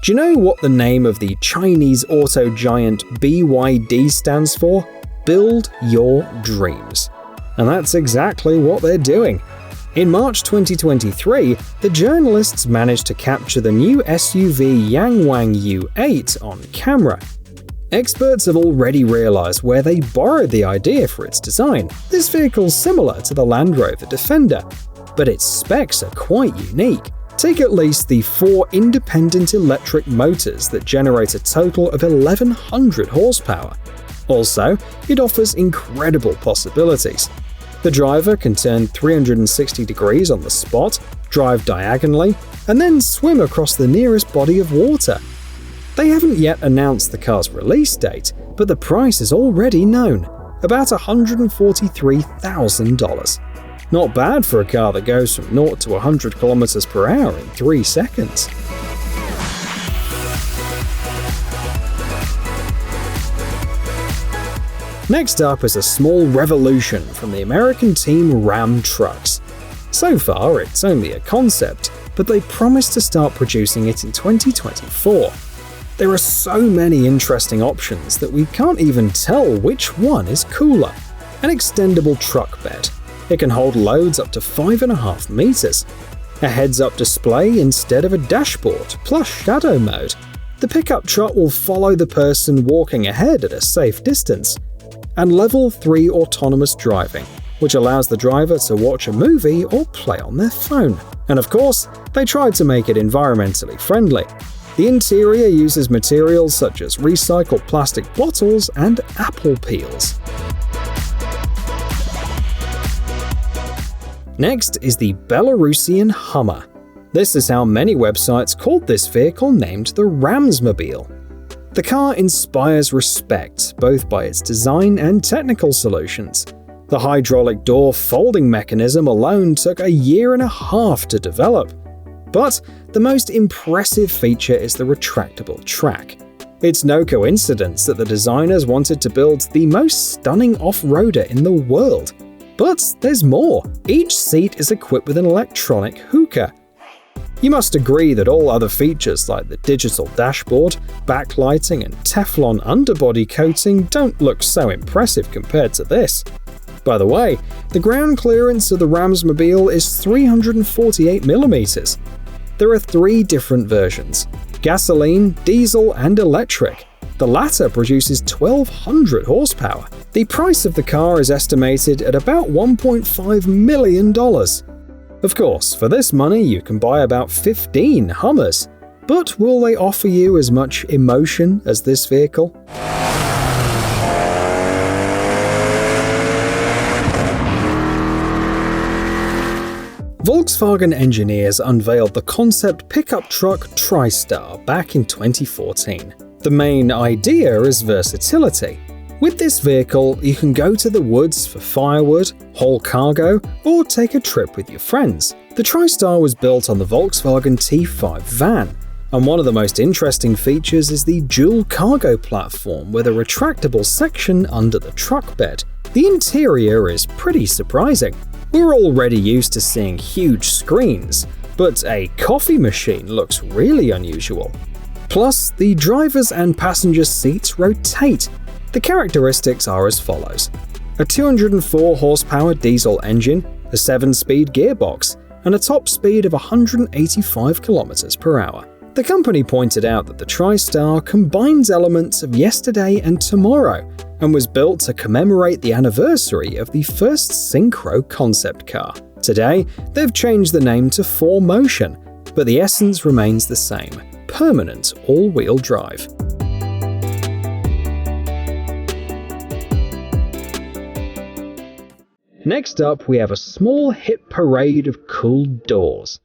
Do you know what the name of the Chinese auto giant BYD stands for? Build your dreams. And that's exactly what they're doing. In March 2023, the journalists managed to capture the new SUV Yangwang U8 on camera. Experts have already realized where they borrowed the idea for its design. This vehicle's similar to the Land Rover Defender, but its specs are quite unique. Take at least the 4 independent electric motors that generate a total of 1,100 horsepower. Also, it offers incredible possibilities. The driver can turn 360 degrees on the spot, drive diagonally, and then swim across the nearest body of water. They haven't yet announced the car's release date, but the price is already known, about $143,000. Not bad for a car that goes from 0 to 100 km per hour in 3 seconds. Next up is a small revolution from the American team Ram Trucks. So far, it's only a concept, but they promise to start producing it in 2024. There are so many interesting options that we can't even tell which one is cooler. An extendable truck bed. It can hold loads up to 5.5 meters. A heads-up display instead of a dashboard, plus shadow mode. The pickup truck will follow the person walking ahead at a safe distance. And Level 3 autonomous driving, which allows the driver to watch a movie or play on their phone. And of course, they tried to make it environmentally friendly. The interior uses materials such as recycled plastic bottles and apple peels. Next is the Belarusian Hummer. This is how many websites called this vehicle named the Ramsmobile. The car inspires respect, both by its design and technical solutions. The hydraulic door folding mechanism alone took 1.5 years to develop. But the most impressive feature is the retractable track. It's no coincidence that the designers wanted to build the most stunning off-roader in the world. But there's more. Each seat is equipped with an electronic hookah. You must agree that all other features like the digital dashboard, backlighting, and Teflon underbody coating don't look so impressive compared to this. By the way, the ground clearance of the Ramsmobile is 348mm. There are 3 different versions: gasoline, diesel, and electric. The latter produces 1,200 horsepower. The price of the car is estimated at about $1.5 million. Of course, for this money you can buy about 15 Hummers. But will they offer you as much emotion as this vehicle? Volkswagen engineers unveiled the concept pickup truck TriStar back in 2014. The main idea is versatility. With this vehicle, you can go to the woods for firewood, haul cargo, or take a trip with your friends. The TriStar was built on the Volkswagen T5 van, and one of the most interesting features is the dual cargo platform with a retractable section under the truck bed. The interior is pretty surprising. We're already used to seeing huge screens, but a coffee machine looks really unusual. Plus, the driver's and passenger's seats rotate. The characteristics are as follows: a 204 horsepower diesel engine, a 7-speed gearbox, and a top speed of 185 km per hour. The company pointed out that the TriStar combines elements of yesterday and tomorrow and was built to commemorate the anniversary of the first synchro concept car. Today, they've changed the name to 4Motion, but the essence remains the same: permanent all-wheel drive. Next up, we have a small hit parade of cool doors.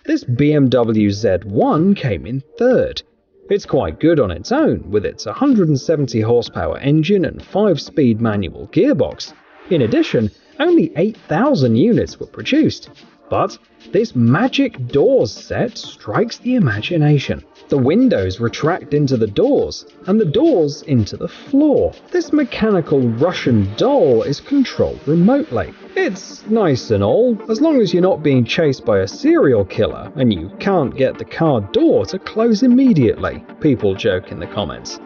This BMW Z1 came in third. It's quite good on its own, with its 170 horsepower engine and 5-speed manual gearbox. In addition, only 8,000 units were produced. But this magic doors set strikes the imagination. The windows retract into the doors, and the doors into the floor. This mechanical Russian doll is controlled remotely. It's nice and all, as long as you're not being chased by a serial killer and you can't get the car door to close immediately, people joke in the comments.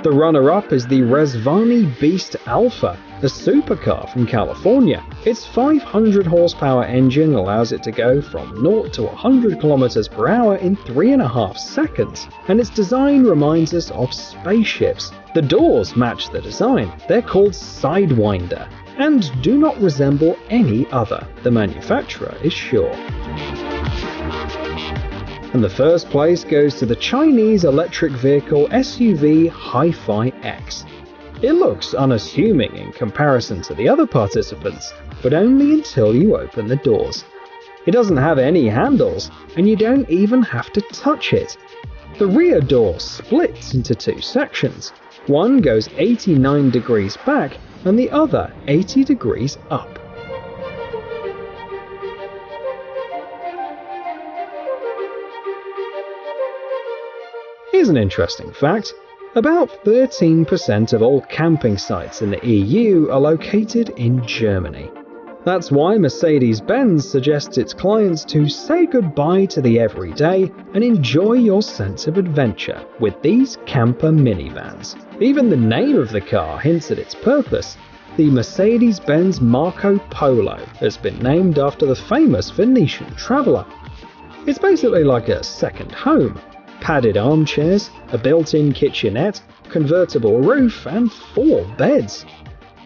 The runner-up is the Rezvani Beast Alpha, a supercar from California. Its 500 horsepower engine allows it to go from 0 to 100 km per hour in 3.5 seconds, and its design reminds us of spaceships. The doors match the design. They're called Sidewinder, and do not resemble any other, the manufacturer is sure. And the first place goes to the Chinese electric vehicle SUV Hi-Fi X. It looks unassuming in comparison to the other participants, but only until you open the doors. It doesn't have any handles, and you don't even have to touch it. The rear door splits into two sections. One goes 89 degrees back, and the other 80 degrees up. Here's an interesting fact. About 13% of all camping sites in the EU are located in Germany. That's why Mercedes-Benz suggests its clients to say goodbye to the everyday and enjoy your sense of adventure with these camper minivans. Even the name of the car hints at its purpose. The Mercedes-Benz Marco Polo has been named after the famous Venetian traveller. It's basically like a second home. Padded armchairs, a built-in kitchenette, convertible roof, and 4 beds.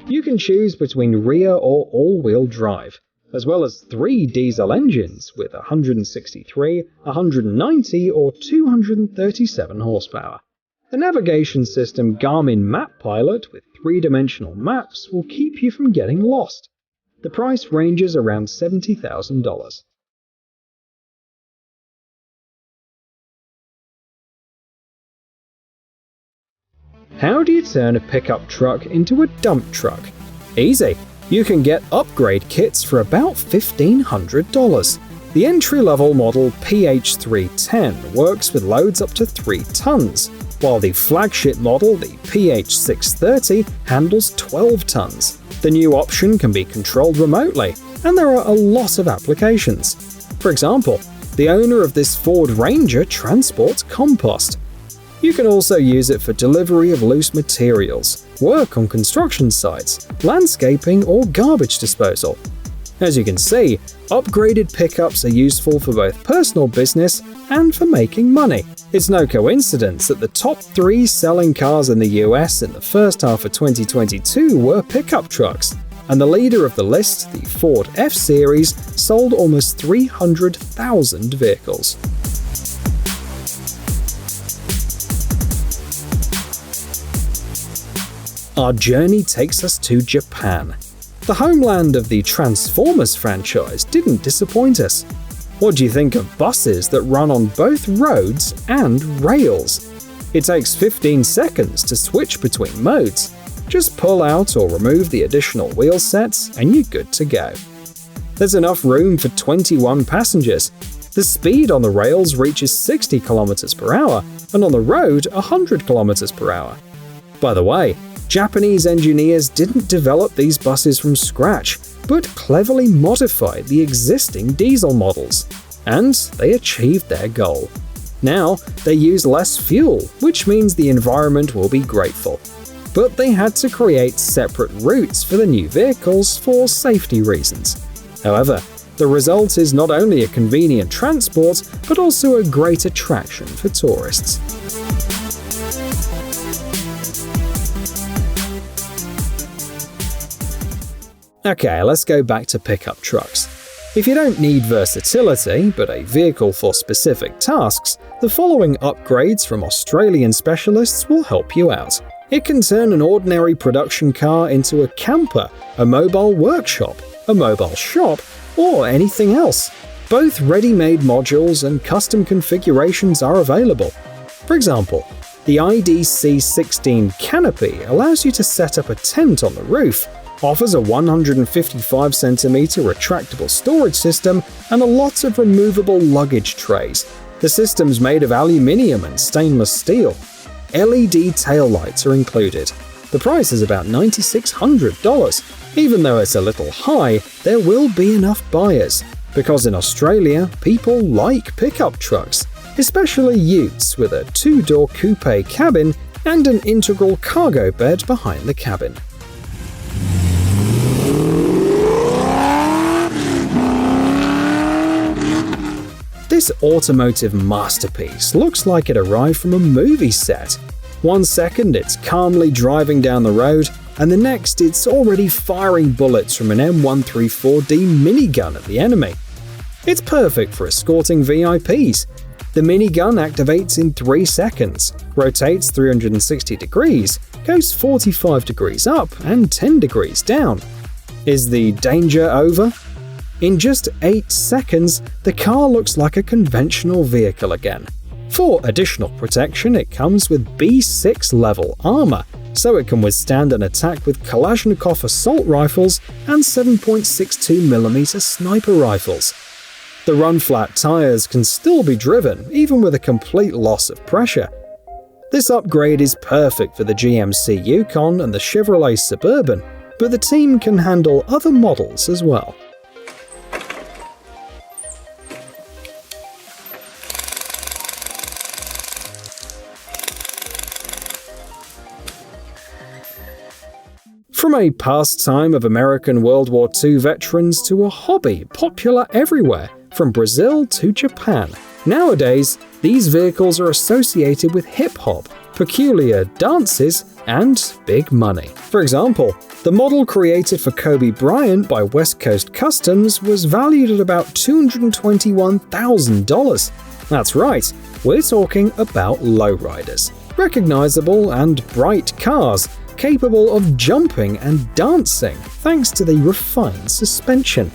You can choose between rear or all-wheel drive, as well as 3 diesel engines with 163, 190 or 237 horsepower. The navigation system Garmin Map Pilot with 3-dimensional maps will keep you from getting lost. The price ranges around $70,000. How do you turn a pickup truck into a dump truck? Easy. You can get upgrade kits for about $1,500. The entry-level model PH310 works with loads up to 3 tons, while the flagship model, the PH630, handles 12 tons. The new option can be controlled remotely, and there are a lot of applications. For example, the owner of this Ford Ranger transports compost. You can also use it for delivery of loose materials, work on construction sites, landscaping, or garbage disposal. As you can see, upgraded pickups are useful for both personal business and for making money. It's no coincidence that the top 3 selling cars in the US in the first half of 2022 were pickup trucks, and the leader of the list, the Ford F-Series, sold almost 300,000 vehicles. Our journey takes us to Japan. The homeland of the Transformers franchise didn't disappoint us. What do you think of buses that run on both roads and rails? It takes 15 seconds to switch between modes. Just pull out or remove the additional wheel sets and you're good to go. There's enough room for 21 passengers. The speed on the rails reaches 60 km per hour and on the road 100 km per hour. By the way, Japanese engineers didn't develop these buses from scratch, but cleverly modified the existing diesel models. And they achieved their goal. Now, they use less fuel, which means the environment will be grateful. But they had to create separate routes for the new vehicles for safety reasons. However, the result is not only a convenient transport, but also a great attraction for tourists. Okay, let's go back to pickup trucks. If you don't need versatility, but a vehicle for specific tasks, the following upgrades from Australian specialists will help you out. It can turn an ordinary production car into a camper, a mobile workshop, a mobile shop, or anything else. Both ready-made modules and custom configurations are available. For example, the IDC-16 Canopy allows you to set up a tent on the roof, offers a 155cm retractable storage system and a lot of removable luggage trays. The system's made of aluminium and stainless steel. LED taillights are included. The price is about $9,600. Even though it's a little high, there will be enough buyers, because in Australia, people like pickup trucks, especially utes with a 2-door coupe cabin and an integral cargo bed behind the cabin. This automotive masterpiece looks like it arrived from a movie set. One second it's calmly driving down the road, and the next it's already firing bullets from an M134D minigun at the enemy. It's perfect for escorting VIPs. The minigun activates in 3 seconds, rotates 360 degrees, goes 45 degrees up and 10 degrees down. Is the danger over? In just 8 seconds, the car looks like a conventional vehicle again. For additional protection, it comes with B6 level armor, so it can withstand an attack with Kalashnikov assault rifles and 7.62mm sniper rifles. The run-flat tires can still be driven, even with a complete loss of pressure. This upgrade is perfect for the GMC Yukon and the Chevrolet Suburban, but the team can handle other models as well. From a pastime of American World War II veterans to a hobby popular everywhere, from Brazil to Japan. Nowadays, these vehicles are associated with hip-hop, peculiar dances, and big money. For example, the model created for Kobe Bryant by West Coast Customs was valued at about $221,000. That's right, we're talking about lowriders. Recognizable and bright cars, capable of jumping and dancing thanks to the refined suspension.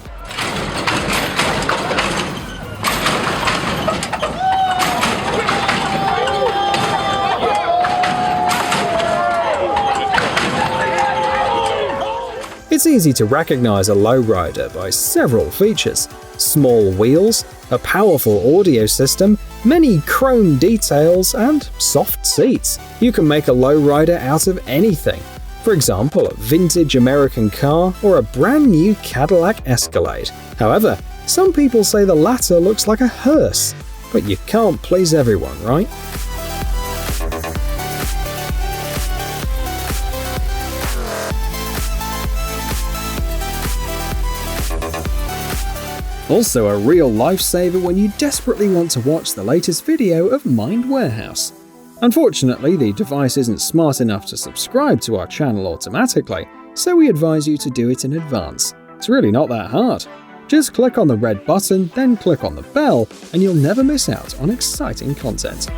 It's easy to recognize a lowrider by several features: small wheels, a powerful audio system, many chrome details, and soft seats. You can make a lowrider out of anything. For example, a vintage American car or a brand new Cadillac Escalade. However, some people say the latter looks like a hearse. But you can't please everyone, right? Also a real lifesaver when you desperately want to watch the latest video of Mind Warehouse. Unfortunately, the device isn't smart enough to subscribe to our channel automatically, so we advise you to do it in advance. It's really not that hard. Just click on the red button, then click on the bell, and you'll never miss out on exciting content.